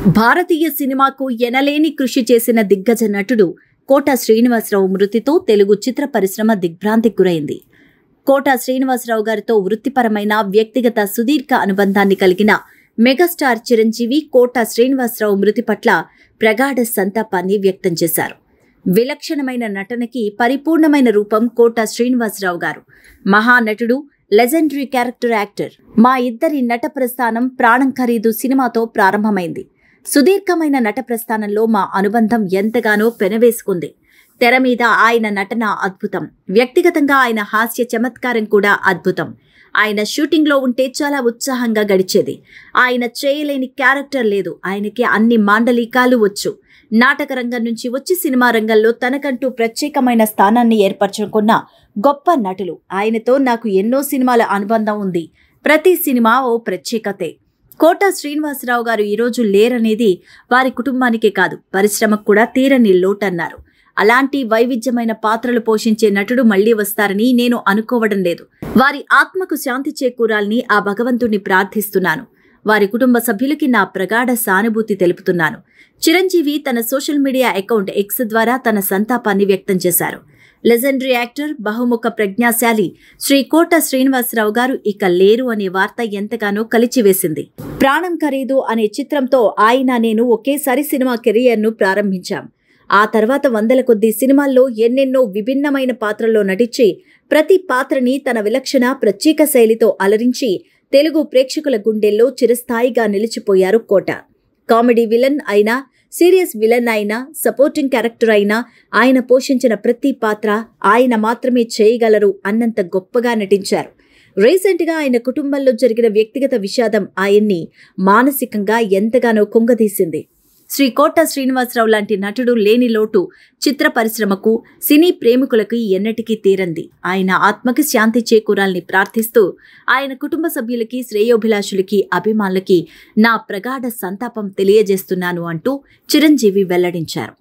భారతీయ సినిమాకు ఎనలేని కృషి చేసిన దిగ్గజ నటుడు కోట శ్రీనివాసరావు మృతితో తెలుగు చిత్ర పరిశ్రమ దిగ్భ్రాంతికి గురైంది. కోట శ్రీనివాసరావు గారితో వృత్తిపరమైన వ్యక్తిగత సుదీర్ఘ అనుబంధాన్ని కలిగిన మెగాస్టార్ చిరంజీవి కోట శ్రీనివాసరావు మృతి పట్ల ప్రగాఢ సంతాపాన్ని వ్యక్తం చేశారు. విలక్షణమైన నటనకి పరిపూర్ణమైన రూపం కోట శ్రీనివాసరావు గారు. మహానటుడు, లెజెండరీ క్యారెక్టర్ యాక్టర్. మా ఇద్దరి నట ప్రస్థానం ప్రాణం ఖరీదు సినిమాతో ప్రారంభమైంది. సుదీర్ఘమైన నట ప్రస్థానంలో మా అనుబంధం ఎంతగానో పెనవేసుకుంది. తెర మీద ఆయన నటన అద్భుతం. వ్యక్తిగతంగా ఆయన హాస్య చమత్కారం కూడా అద్భుతం. ఆయన షూటింగ్లో ఉంటే చాలా ఉత్సాహంగా గడిచేది. ఆయన చేయలేని క్యారెక్టర్ లేదు. ఆయనకి అన్ని మాండలికాలు వచ్చు. నాటక రంగం నుంచి వచ్చి సినిమా రంగంలో తనకంటూ ప్రత్యేకమైన స్థానాన్ని ఏర్పరచుకున్న గొప్ప నటులు. ఆయనతో నాకు ఎన్నో సినిమాల అనుబంధం ఉంది. ప్రతి సినిమా ఓ ప్రత్యేకతే. కోట శ్రీనివాసరావు గారు ఈరోజు లేరనేది వారి కుటుంబానికే కాదు, పరిశ్రమకు కూడా తీరని లోటన్నారు. అలాంటి వైవిధ్యమైన పాత్రలు పోషించే నటుడు మళ్లీ వస్తారని నేను అనుకోవడం లేదు. వారి ఆత్మకు శాంతి చేకూరాలని ఆ భగవంతుణ్ణి ప్రార్థిస్తున్నాను. వారి కుటుంబ సభ్యులకి నా ప్రగాఢ సానుభూతి తెలుపుతున్నాను. చిరంజీవి తన సోషల్ మీడియా అకౌంట్ ఎక్స్ ద్వారా తన సంతాపాన్ని వ్యక్తం చేశారు. లెజెండరీ యాక్టర్, బహుముఖ ప్రజ్ఞాశాలి శ్రీ కోట శ్రీనివాసరావు గారు ఇక లేరు అనే వార్త ఎంతగానో కలిచివేసింది. ప్రాణం ఖరీదు అనే చిత్రంతో ఆయన నేను ఒకేసారి సినిమా కెరియర్ను ప్రారంభించాం. ఆ తర్వాత వందల కొద్ది సినిమాల్లో ఎన్నెన్నో విభిన్నమైన పాత్రల్లో నటించి ప్రతి పాత్రని తన విలక్షణ ప్రత్యేక శైలితో అలరించి తెలుగు ప్రేక్షకుల గుండెల్లో చిరస్థాయిగా నిలిచిపోయారు కోట. కామెడీ విలన్ అయినా, సీరియస్ విలన్ అయినా, సపోర్టింగ్ క్యారెక్టర్ అయినా ఆయన పోషించిన ప్రతి పాత్ర ఆయన మాత్రమే చేయగలరు అన్నంత గొప్పగా నటించారు. రీసెంట్గా ఆయన కుటుంబంలో జరిగిన వ్యక్తిగత విషాదం ఆయన్ని మానసికంగా ఎంతగానో కుంగదీసింది. శ్రీ కోట శ్రీనివాసరావు లాంటి నటుడు లేని లోటు చిత్ర పరిశ్రమకు, సినీ ప్రేమికులకి ఎన్నటికీ తీరంది. ఆయన ఆత్మకి శాంతి చేకూరాలని ప్రార్థిస్తూ ఆయన కుటుంబ సభ్యులకి, శ్రేయోభిలాషులకి, అభిమానులకి నా ప్రగాఢ సంతాపం తెలియజేస్తున్నాను అంటూ చిరంజీవి వెల్లడించారు.